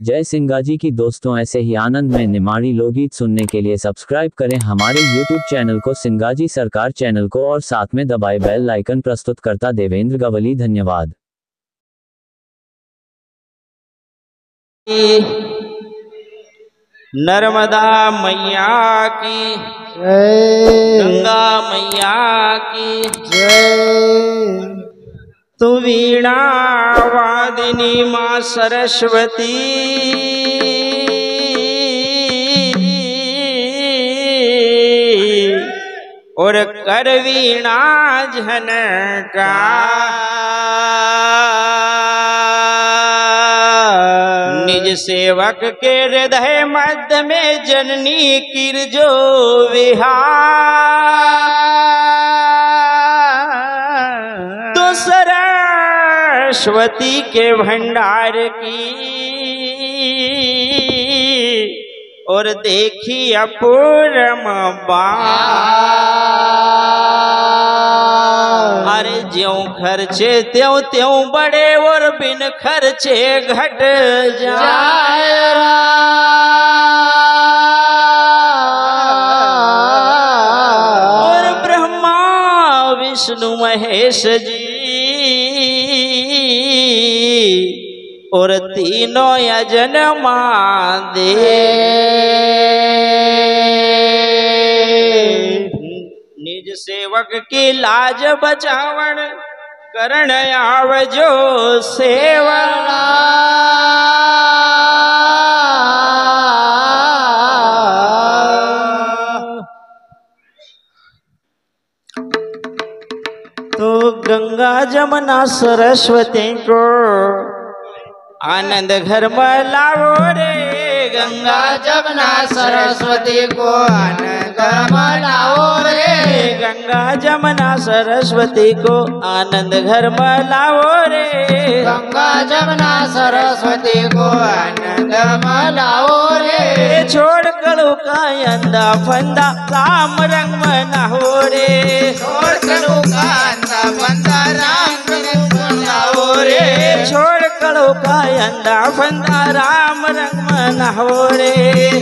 जय सिंगाजी की दोस्तों, ऐसे ही आनंद में निमाड़ी लोकगीत सुनने के लिए सब्सक्राइब करें हमारे YouTube चैनल को, सिंगाजी सरकार चैनल को, और साथ में दबाए बेल आइकन। प्रस्तुत करता देवेंद्र गवली। धन्यवाद। नर्मदा मैया की जय, गंगा मैया की जय। तू वीणा वादिनी माँ सरस्वती, और कर वीणा झनका, निज सेवक के हृदय मध्य में जननी किरजो विहार। तो सरस्वती के भंडार की और देखी अपूर्व अरे ज्यों खर्चे त्यों त्यों बड़े, और बिन खर्चे घट जाए। और ब्रह्मा विष्णु महेश जी और तीनों यजन दे, निज सेवक की लाज बचावन, करण आवजो सेवना। तो गंगा जमुना सरस्वती को आनंद घर में लाओ रे, गंगा जमुना सरस्वती को आनंद घर में लाओ रे, गंगा जमुना सरस्वती को आनंद घर में लाओ रे, गंगा जमुना सरस्वती को आनंद में लाओ रे। छोड़ करो का अंधा फंदा, राम रंग में नहो रे, छोड़ करो का अंधा फंदा, राम रंग में नहो रे, छोड़ करो का अंधा फंदा, राम रंग में नहो रे,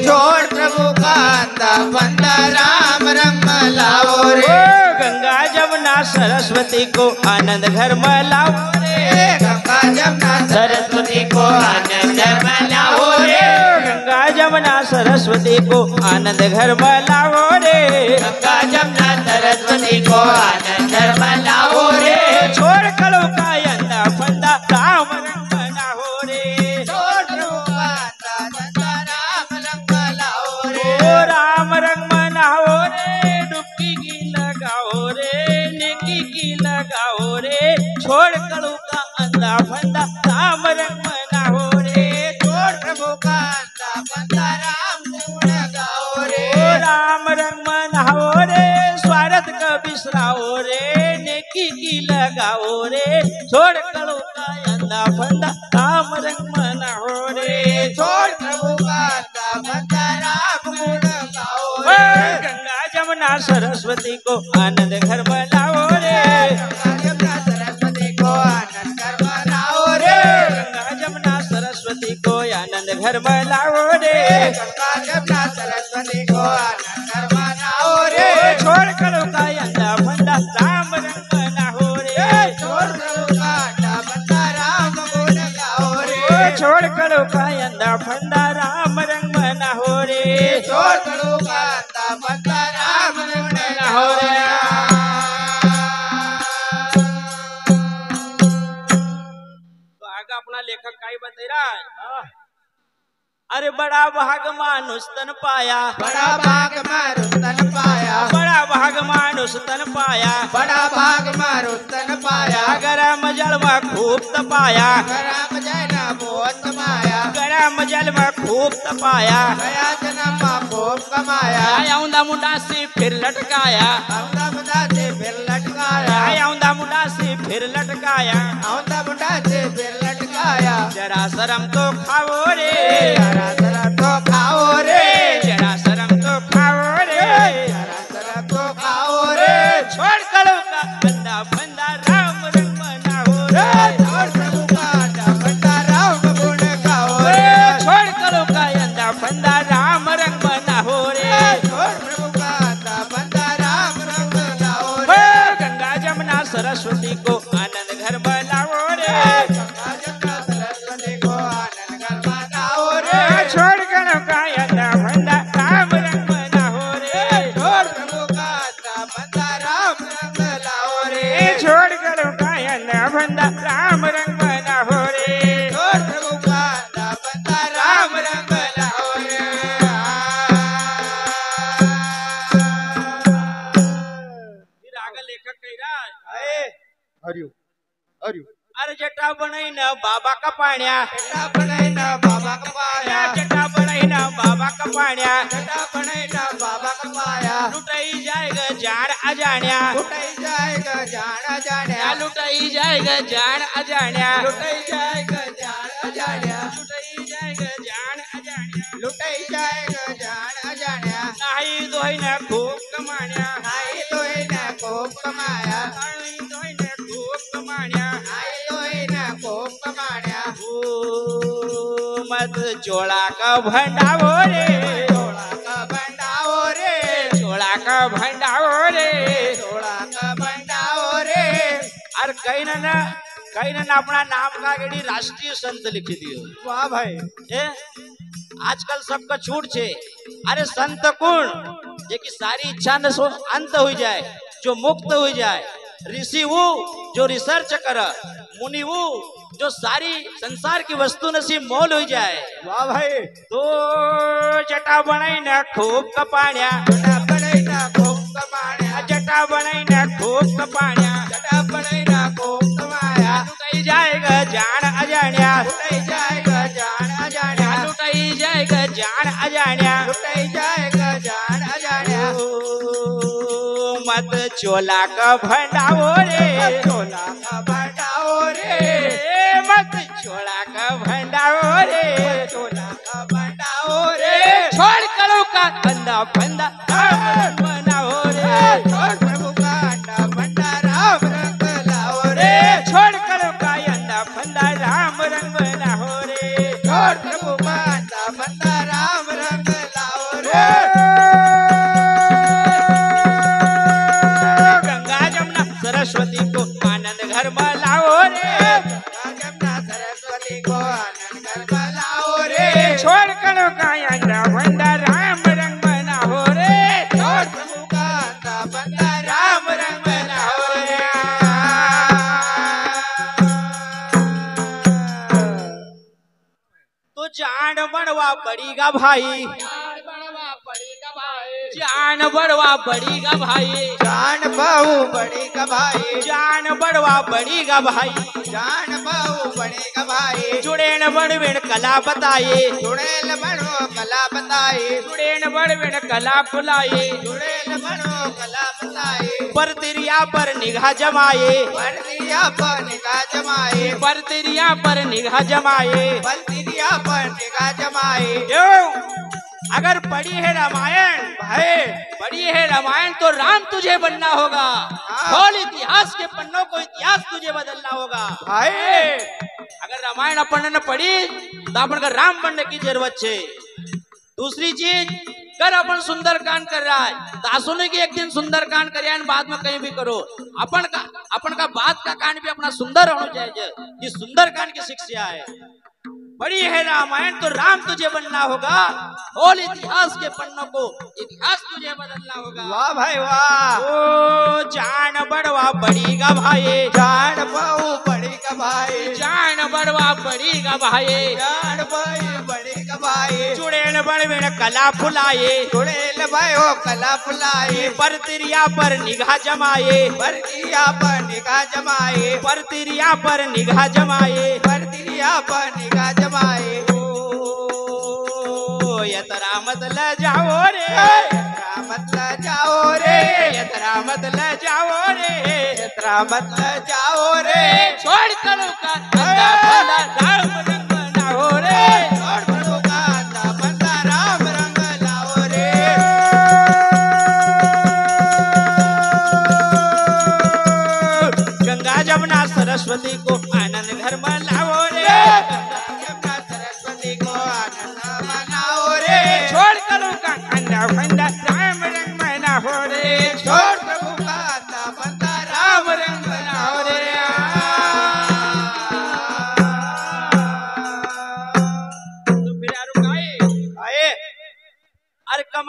छोड़ प्रभु का अंधा फंदा, राम रंग में लाओ रे। गंगा जमुना सरस्वती को आनंद घर में लाओ रे, गंगा जमुना सरस्वती को आनंद घर में लाओ रे, गंगा जमुना सरस्वती को आनंद घर में लाओ रे, गंगा जमुना सरस्वती को आनंद घर में लाओ रे। छोड़ करो का अंधा फंदा, राम रंग में नहो रे, छोड़ प्रभु का अंधा फंदा, राम रंग में लाओ रे, ओ राम रंग में नहो रे, डुबकी की लगाओ रे, नेकी की लगाओ रे, छोड़ करो का अंधा फंदा, राम रंग में नहो रे, छोड़ प्रभु का अंधा फंदा, राम गुण गाओ रे, ओ राम रंग में नहो रे, स्वार्थ का बिसराओ रे, नेकी की लगाओ रे, छोड़ करो का अंधा फंदा, राम रंग में नहो रे, छोड़ प्रभु का अंधा फंदा, राम गुण गाओ रे। गंगा जमुना सरस्वती को आनंद घर में लाओ रे, गंगा जमुना सरस्वती को आनंद घर में लाओ रे, गंगा जमुना सरस्वती को आनंद घर में लाओ रे, गंगा जमुना सरस्वती को आनंद घर में लाओ रे। छोड़ करो का अंधा फंदा, राम रंग में नहो रे, छोड़ प्रभु का अंधा फंदा, राम गुण गाओ रे, छोड़ करो का अंधा फंदा, राम रंग में नहो रे, छोड़ प्रभु का अंधा फंदा, राम गुण गाओ रे। तो आगे अपना लेखक काय बता रहा है? अरे बड़ा भाग मानुष तन पाया, बड़ा भाग मारो तन पाया, बड़ा भाग मानुष तन पाया, बड़ा भाग मारो तन पाया, गरम जल में खूब तपाया, गरम जना बहुत माया, गरम जल में खूब तपाया, गया जन्म खूब कमाया, आया मुंडा से फिर लटकाया, औंधा मुंडा से फिर लटकाया, आया मुंडा से फिर लटकाया, औंधा मुंडा से फिर लटकाया। जरा शर्म तो खाओ रे, जरा जरा तो खाओ रे, जरा शर्म तो खाओ रे, जरा जरा तो खाओ रे, छोड़ करो का अंधा फंदा, राम रंग में नहो रे, छोड़ प्रभु का अंधा फंदा, राम गुण गाओ रे, छोड़ फंदा राम रंग बनाओ रे छोड़ प्रभु का अंधा बंदा राम रंग लाओ हो, रे गंगा जमुना सरस्वती को आनंद घर बनाओ रे गंगा जमुना सरस्वती को आनंद घर बनाओ रे छोड़ गणों का अंधा फंदा राम रंग बनाओ रे छोड़ प्रभु का अंधा बंदा राम रंग लाओ रे छोड़ गणों का अंधा फंदा राम रंग बनाओ रे छोड़ प्रभु का अंधा बंदा राम रंग लाओ रे फिर आगे लेखक कह रहा है हरिओ हरिओ अरे जटा बनाई न बाबा का पाण्या जटा बनाई ना बाबा का पाया जटा बनाई न बाबा का पाण्या जटा बनाई ना बाबा का पाया लुटाई जाएगा जान अजाण्या लुटाई जाएगा जाना जाने लुटाई जाएगा जान अजाण्या लुटाई जाएगा जान अजाण्या लुटाई जाएगा जान अजाण्या लुटाई जाएगा जान अजाण्या नाही दोय न खूप कमाण्या नाही तोय ना खूप कमाया नाही दोय न खूप कमाण्या नाही तोय ना खूप कमाण्या ओ मत चोळा का भंडावो रे थोड़ा का बंडाओ रे चोळा का भंडावो रे थोड़ा का बंडाओ रे अरे कहीं ना अपना नाम का गेड़ी राष्ट्रीय संत लिख दियो वाह भाई ए आजकल सबका छूट छे अरे संत कुण जे की सारी इच्छा न सो अंत हो जाए जो मुक्त हो जाए ऋषि वो जो रिसर्च कर मुनि वो जो सारी संसार की वस्तु नसी मोल हो जाए वाह भाई तो जटा बनाई न खूब कपाण्या जटा बनाई ना खूप कमाण्या जटा बनाई न खूब कपाण्या जटा बनाई ना खूप कमाया लुटाई जाएगा जान अजाण्या लुटाई जाएगा जान अजाण्या लुटाई जाएगा जान अजाण्या लुटाई जाएगा जान अजाण्या ओ, मत चोला का भंडावो रे थोड़ा का बंडाओ रे मत चोला का भंडावो रे थोड़ा का बंडाओ रे छोड़ करो का अंधा फंदा राम बनाओ रे छोड़ प्रभु का अंडा बंडा राम रंग लाओ रे छोड़ करो का अंधा फंदा राम रंग बनाओ रे छोड़ प्रभु का अंडा बंडा राम रंग लाओ रे गंगा जमुना सरस्वती को आनंद घर में लाओ रे जमुना सरस्वती को आनंद घर लाओ रे छोड़ करो का अंधा फंदा राम रंग बनाओ रे छोड़ प्रभु का अंडा बंडा राम रंग लाओ रे तो जान बनवा पड़ेगा भाई जान बढ़वा पड़ेगा भाई जान बहु बड़ी का भाई जान बढ़वा पड़ेगा भाई जान बहु बड़ी का भाई जुड़े न बड़वेण कला बताए जुड़ेल बनो कला बताए जुड़े न बड़वेण कला फुलाए जुड़ेल बनो कला बताए पर तिरिया पर निगाह जमाए बलतिरिया पर निगाह जमाए पर तिरिया पर निगाह जमाए बलतिरिया पर निगाह जमाए क्यों अगर पढ़ी है रामायण भाई पढ़ी है रामायण तो राम तुझे बनना होगा खोल इतिहास के पन्नों को इतिहास तुझे बदलना होगा भाई अगर रामायण अपन ने पढ़ी तो अपन का राम बनने की जरूरत है दूसरी चीज कर अपन सुंदरकांड कर रहा है तो सुने की एक दिन सुंदरकांड करिए बाद में कहीं भी करो अपन का बात का कांड भी अपना सुंदर होना चाहिए ये सुंदरकांड की शिक्षा है बड़ी है रामायण तो राम तुझे बनना होगा और इतिहास के पन्नों को इतिहास तुझे बदलना होगा वाह भाई वाह ओ जान बढ़वा बड़ीगा भाई जान बहु बड़ी का भाई जान बढ़वा बड़ीगा भाई जान भाई बड़ी का भाई चुड़ैल बड़वेण कला फुलाए जुड़ेल भाई हो कला फुलाए पर तिरिया पर निगाह जमाए बलतिरिया पर निगाह जमाए पर तिरिया पर निगाह जमाए बलतिरिया पर निगाह जमाए ओ यतरा मत ल जाओ रे मत ल जाओ रे यतरा मत ल जाओ रे यात्रा मत ल जाओ रे छोड़ करो का अंधा भला राम रंग बनाओ रे छोड़ प्रभु का अंधा बंदा राम रंग लाओ रे गंगा जमुना सरस्वती को आनंद घर में लाओ रे यमुना सरस्वती को आनंद मनाओ रे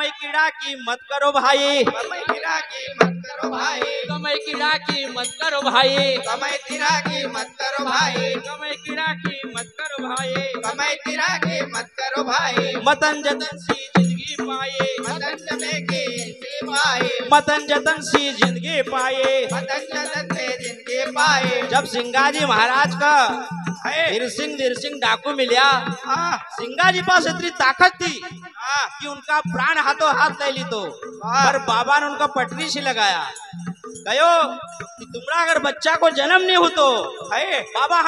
कमाई कीड़ा की मत करो भाई, कमाई कीड़ा की मत करो भाई, कमाई कीड़ा की मत करो भाई, कमाई कीड़ा की मत करो भाई, कमाई कीड़ा की मत करो भाई। कमाई कीड़ा की मत करो भाई। मतन जतन सी जिंदगी पाए, मदन जमे की जिंदगी पाए, मतन जतन सी जिंदगी पाए। मदन जतन से जिंदगी पाए। जब सिंगाजी महाराज का धीर सिंह डाकू मिलिया, हाँ, सिंगाजी पास इतनी ताकत थी हाँ, कि उनका प्राण हाथों हाथ ले ली तो, पर बाबा ने उनका पटरी से लगाया। कहो कि तुम्हारा अगर बच्चा को जन्म नहीं हो तो है बाबा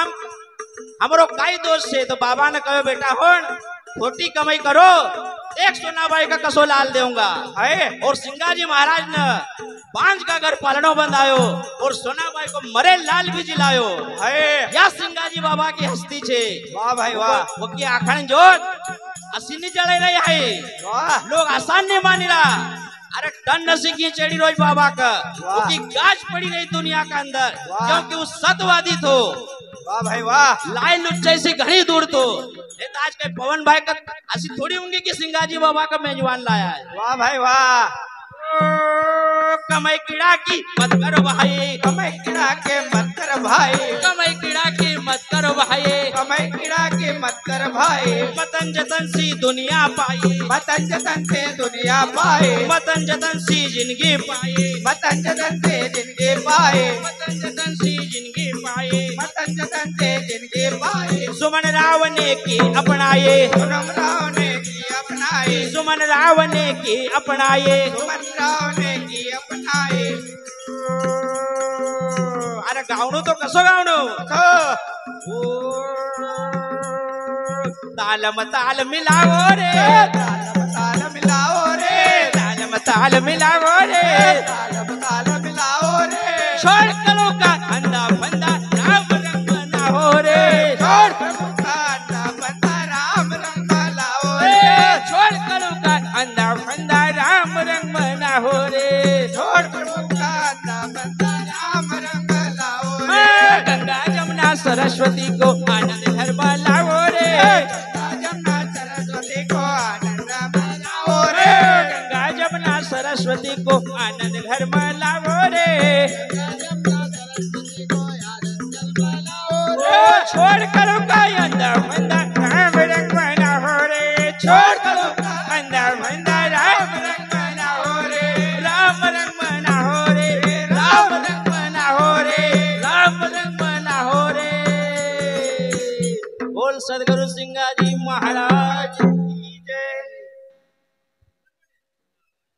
हमरो काई दोष से। तो बाबा ने कहो बेटा हो छोटी कमाई करो, एक सोना बाई का कसो लाल देऊंगा है। और सिंगाजी महाराज ने 5 का घर पालनो बंधायो और सोना बाई को मरे लाल भी जिलायो है। या सिंगाजी बाबा की हस्ती छे। वाह भाई वाह, वो की आखण जोत असीनी चढ़े रही है, वाह, लोग आसान नहीं मानी रहा। अरे टन नसी की चढ़ी रोज बाबा का, उसकी गाज पड़ी रही दुनिया के अंदर, क्योंकि वो सतवादी थो। वाह भाई वाह, लाइन लुच्चे से घनी दूर तो आज के पवन भाई का ऐसी थोड़ी होंगी कि सिंगाजी बाबा का मेजबान लाया है। वाह भाई वाह। कमाई कीड़ा की मत करो भाई, कमाई कीड़ा के मत कर भाई, कमाई कीड़ा की मत करो भाई। कमाई कीड़ा के मत कर भाई। मतन जतन सी दुनिया पाई, मतन जतन से दुनिया पाए, मतन जतन सी जिंदगी पाई, मतन जतन से जिंदगी पाए, मतन जतन सी जिंदगी पाई। मतन जतन से जिंदगी पाए। सुमन राव ने की अपनाए, सुमन राव ने की अपनाए, सुमन राव ने की अपनाए। सुमन राव ने की अपनाए। अरे गावणो तो कसो गावणो, तालम ताल मिलावो रे, ताल मिलाओ रे, तालम ताल मिलावो रे। ताल मिलाओ रे। छोड़ कलो का अंधा फंदा राम रंग ना हो रे, छोड़ प्रभु का अंधा बंदा राम रंग लाओ रे। छोड़ कलो का अंधा फंदा राम रंग ना हो रे। छोड़ प्रभु का अंधा बंदा राम रंग लाओ रे। गंगा जमुना सरस्वती को आनंद घर लाओ रे, जमुना सरस्वती को आनंद मनाओ रे। गंगा जमुना सरस्वती को आनंद घर लाओ रे। छोड़ करो का अंधा फंदा राम रंग ना हो रे, छोड़ करो का अंधा फंदा राम रंग ना हो रे। राम रंग ना हो रे, राम रंग ना हो रे, राम रंग ना हो रे। बोल सदगुरु सिंगाजी महाराज की जय।